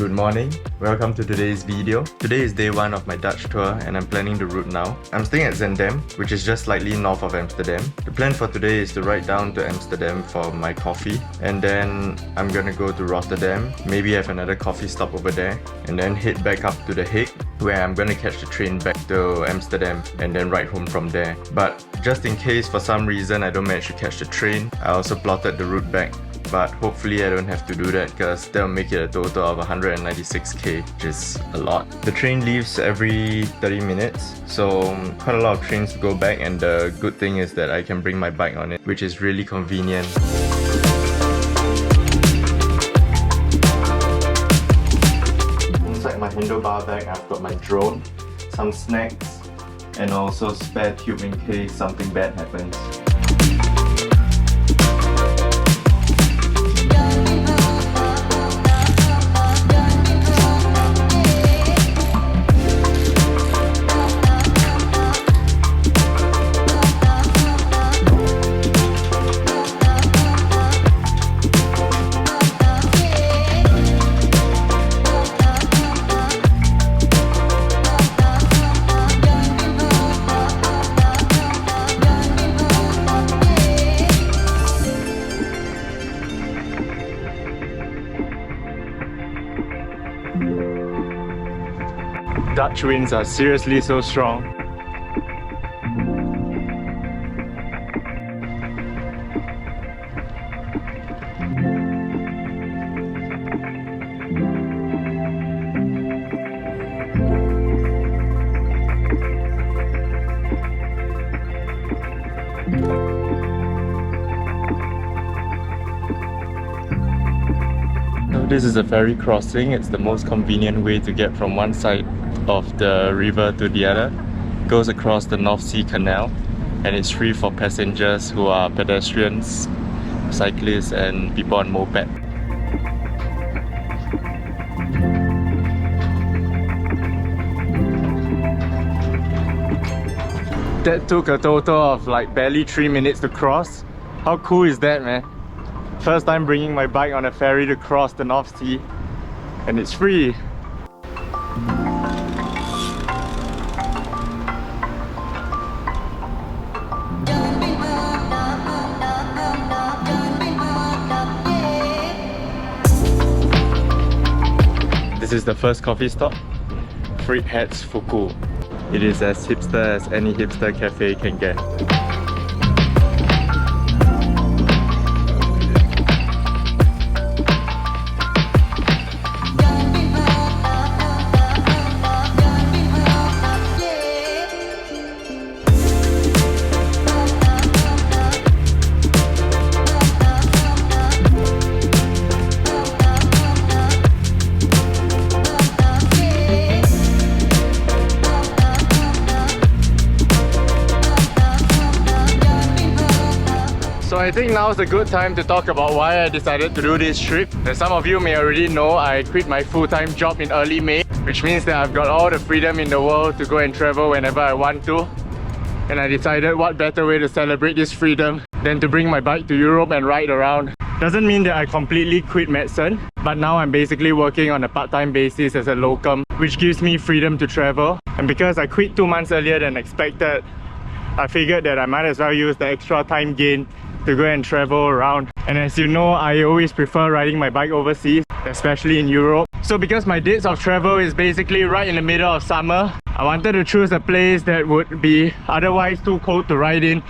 Good morning, welcome to today's video. Today is day 1 of my Dutch tour and I'm planning the route now. I'm staying at Zaandam, which is just slightly north of Amsterdam. The plan for today is to ride down to Amsterdam for my coffee and then I'm gonna go to Rotterdam, maybe have another coffee stop over there and then head back up to the Hague where I'm gonna catch the train back to Amsterdam and then ride home from there. But just in case for some reason I don't manage to catch the train, I also plotted the route back. But hopefully I don't have to do that because that'll make it a total of 196k, which is a lot. The train leaves every 30 minutes, so quite a lot of trains to go back, and the good thing is that I can bring my bike on it, which is really convenient. Inside my handlebar bag I've got my drone, some snacks, and also spare tube in case something bad happens. Dutch winds are seriously so strong. This is a ferry crossing. It's the most convenient way to get from one side of the river to the other. It goes across the North Sea Canal and it's free for passengers who are pedestrians, cyclists and people on moped. That took a total of like barely 3 minutes to cross. How cool is that, man? First time bringing my bike on a ferry to cross the North Sea, and it's free. This is the first coffee stop, Friedhat's Fuku. It is as hipster as any hipster cafe can get. So I think now is a good time to talk about why I decided to do this trip. As some of you may already know, I quit my full-time job in early May, which means that I've got all the freedom in the world to go and travel whenever I want to. And I decided what better way to celebrate this freedom than to bring my bike to Europe and ride around. Doesn't mean that I completely quit medicine, but now I'm basically working on a part-time basis as a locum, which gives me freedom to travel. And because I quit 2 months earlier than expected, I figured that I might as well use the extra time gain to go and travel around. And as you know, I always prefer riding my bike overseas, especially in Europe. So because my dates of travel is basically right in the middle of summer, I wanted to choose a place that would be otherwise too cold to ride in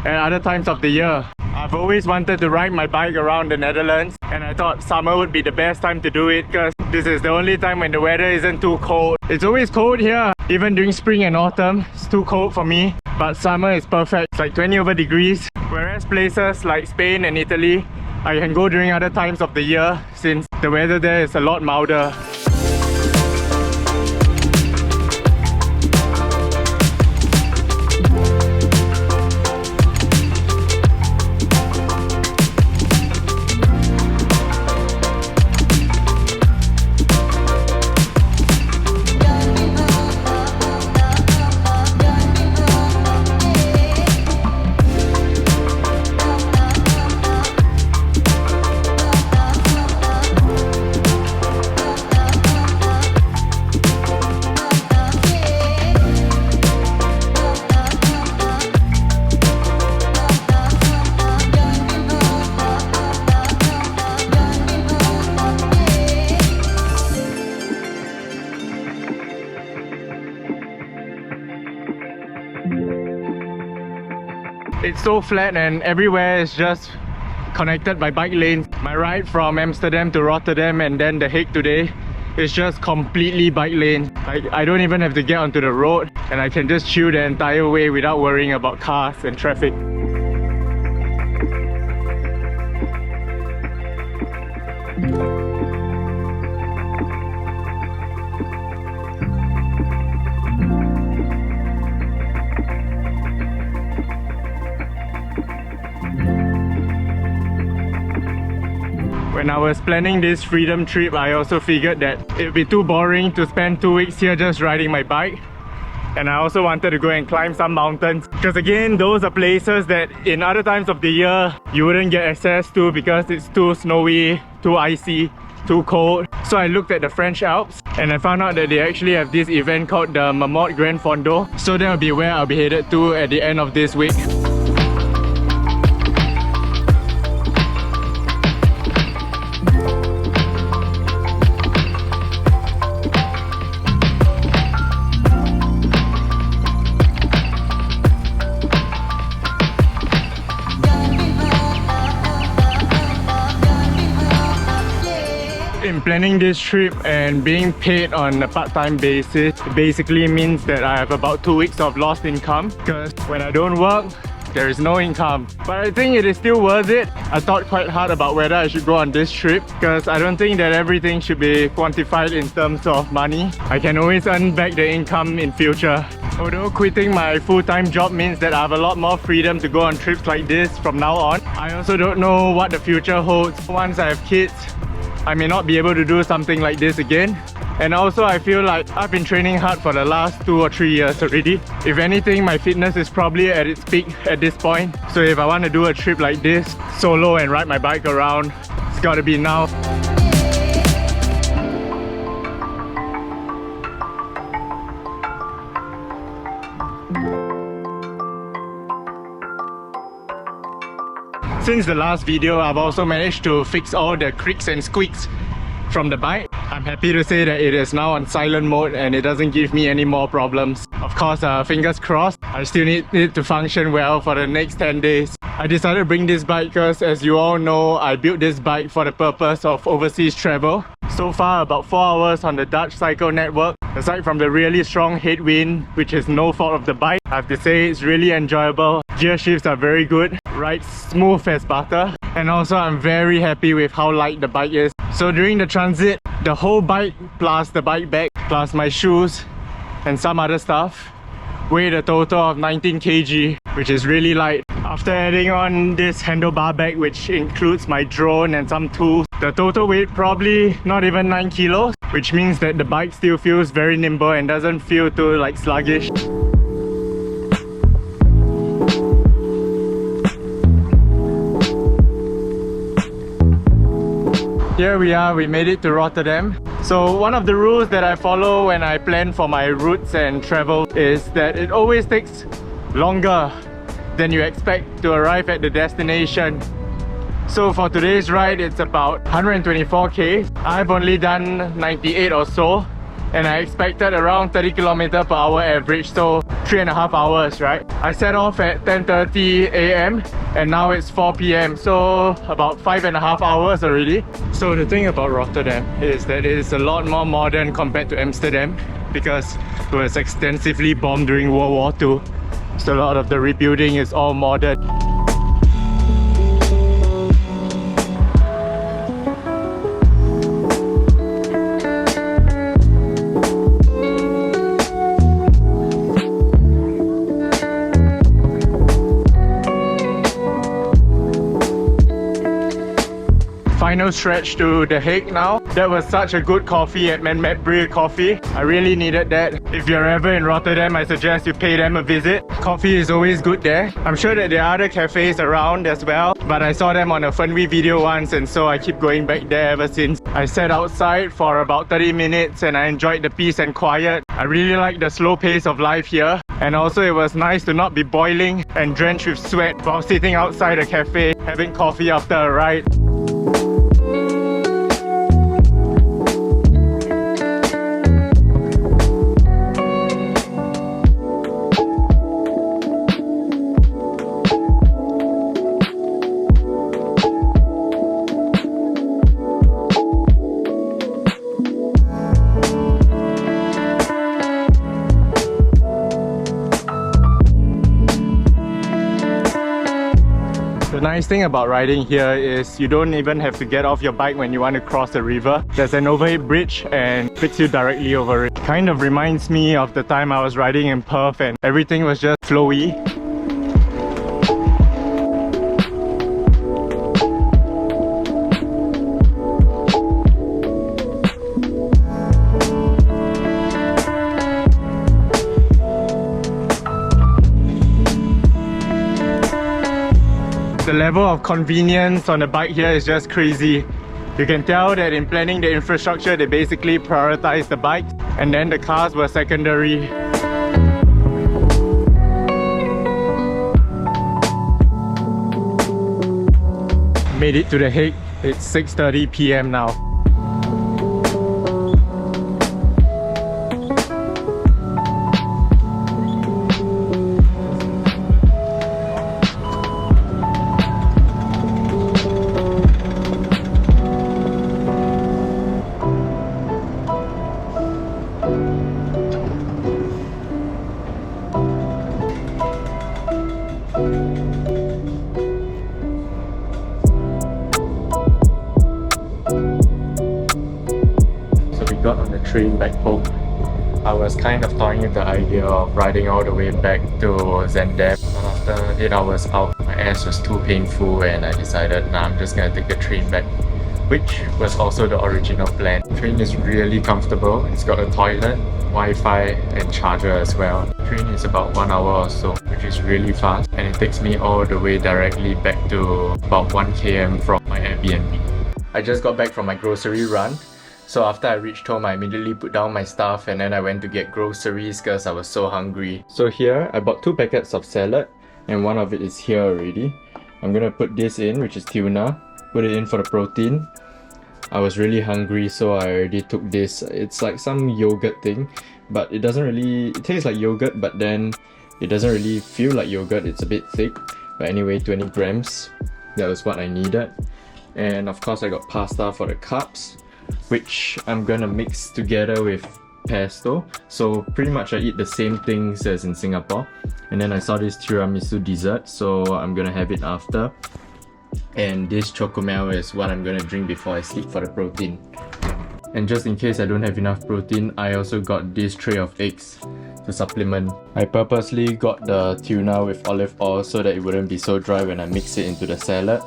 at other times of the year. I've always wanted to ride my bike around the Netherlands, and I thought summer would be the best time to do it because this is the only time when the weather isn't too cold. It's always cold here, even during spring and autumn. It's too cold for me, but summer is perfect. It's like 20 over degrees. Whereas places like Spain and Italy, I can go during other times of the year since the weather there is a lot milder. It's so flat and everywhere is just connected by bike lanes. My ride from Amsterdam to Rotterdam and then the Hague today is just completely bike lane. I don't even have to get onto the road and I can just chill the entire way without worrying about cars and traffic. When I was planning this freedom trip, I also figured that it'd be too boring to spend 2 weeks here just riding my bike. And I also wanted to go and climb some mountains, because again, those are places that in other times of the year you wouldn't get access to because it's too snowy, too icy, too cold. So I looked at the French Alps and I found out that they actually have this event called the Marmot Grand Fondo. So that will be where I'll be headed to at the end of this week. In planning this trip and being paid on a part-time basis basically means that I have about 2 weeks of lost income, because when I don't work, there is no income. But I think it is still worth it. I thought quite hard about whether I should go on this trip, because I don't think that everything should be quantified in terms of money. I can always earn back the income in future. Although quitting my full-time job means that I have a lot more freedom to go on trips like this from now on, I also don't know what the future holds. Once I have kids, I may not be able to do something like this again. And also I feel like I've been training hard for the last 2 or 3 years already. If anything, my fitness is probably at its peak at this point. So if I want to do a trip like this solo and ride my bike around, it's gotta be now. Since the last video, I've also managed to fix all the creaks and squeaks from the bike. I'm happy to say that it is now on silent mode and it doesn't give me any more problems. Of course, fingers crossed, I still need it to function well for the next 10 days. I decided to bring this bike because, as you all know, I built this bike for the purpose of overseas travel. So far, about 4 hours on the Dutch cycle network. Aside from the really strong headwind, which is no fault of the bike, I have to say it's really enjoyable. Gear shifts are very good, rides smooth as butter, and also I'm very happy with how light the bike is. So during the transit, the whole bike plus the bike bag plus my shoes and some other stuff weighed a total of 19 kg, which is really light. After adding on this handlebar bag, which includes my drone and some tools, the total weight probably not even 9 kilos, which means that the bike still feels very nimble and doesn't feel too like sluggish. Here we are, we made it to Rotterdam. So one of the rules that I follow when I plan for my routes and travel is that it always takes longer than you expect to arrive at the destination. So for today's ride, it's about 124k. I've only done 98 or so, and I expected around 30 km per hour average, so 3.5 hours, right? I set off at 10:30 a.m. and now it's 4 p.m, so about 5.5 hours already. So the thing about Rotterdam is that it is a lot more modern compared to Amsterdam, because it was extensively bombed during World War II. So a lot of the rebuilding is all modern. Final stretch to The Hague now. That was such a good coffee at MIPS Coffee. I really needed that. If you're ever in Rotterdam, I suggest you pay them a visit. Coffee is always good there. I'm sure that there are other cafes around as well, but I saw them on a Funwee video once, and so I keep going back there ever since. I sat outside for about 30 minutes and I enjoyed the peace and quiet. I really like the slow pace of life here. And also it was nice to not be boiling and drenched with sweat while sitting outside a cafe having coffee after a ride. nice thing about riding here is you don't even have to get off your bike when you want to cross the river. There's an overhead bridge and fits you directly over it. Kind of reminds me of the time I was riding in Perth and everything was just flowy. The level of convenience on the bike here is just crazy. You can tell that in planning the infrastructure, they basically prioritized the bikes and then the cars were secondary. Made it to The Hague. It's 6:30 PM now. Got on the train back home. I was kind of toying with the idea of riding all the way back to Zandam, but after 8 hours out, my ass was too painful and I decided, nah, I'm just gonna take the train back, which was also the original plan. The train is really comfortable. It's got a toilet, Wi-Fi and charger as well. The train is about 1 hour or so, which is really fast, and it takes me all the way directly back to about 1 km from my Airbnb. I just got back from my grocery run. So after I reached home, I immediately put down my stuff and then I went to get groceries because I was so hungry. So here, I bought 2 packets of salad and one of it is here already. I'm gonna put this in, which is tuna, put it in for the protein. I was really hungry, so I already took this. It's like some yogurt thing, but it doesn't really, it tastes like yogurt, but then it doesn't really feel like yogurt. It's a bit thick, but anyway, 20 grams. That was what I needed. And of course, I got pasta for the carbs, which I'm gonna mix together with pesto. So pretty much I eat the same things as in Singapore. And then I saw this tiramisu dessert, so I'm gonna have it after. And this chocomel is what I'm gonna drink before I sleep for the protein. And just in case I don't have enough protein, I also got this tray of eggs to supplement. I purposely got the tuna with olive oil so that it wouldn't be so dry when I mix it into the salad.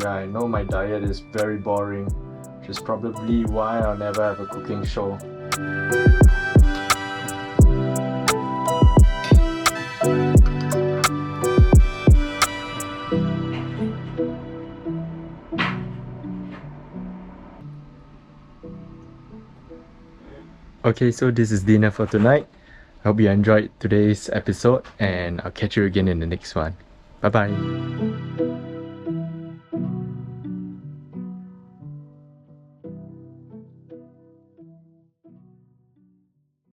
I know my diet is very boring, which is probably why I'll never have a cooking show. Okay, so this is dinner for tonight. I hope you enjoyed today's episode and I'll catch you again in the next one. Bye bye.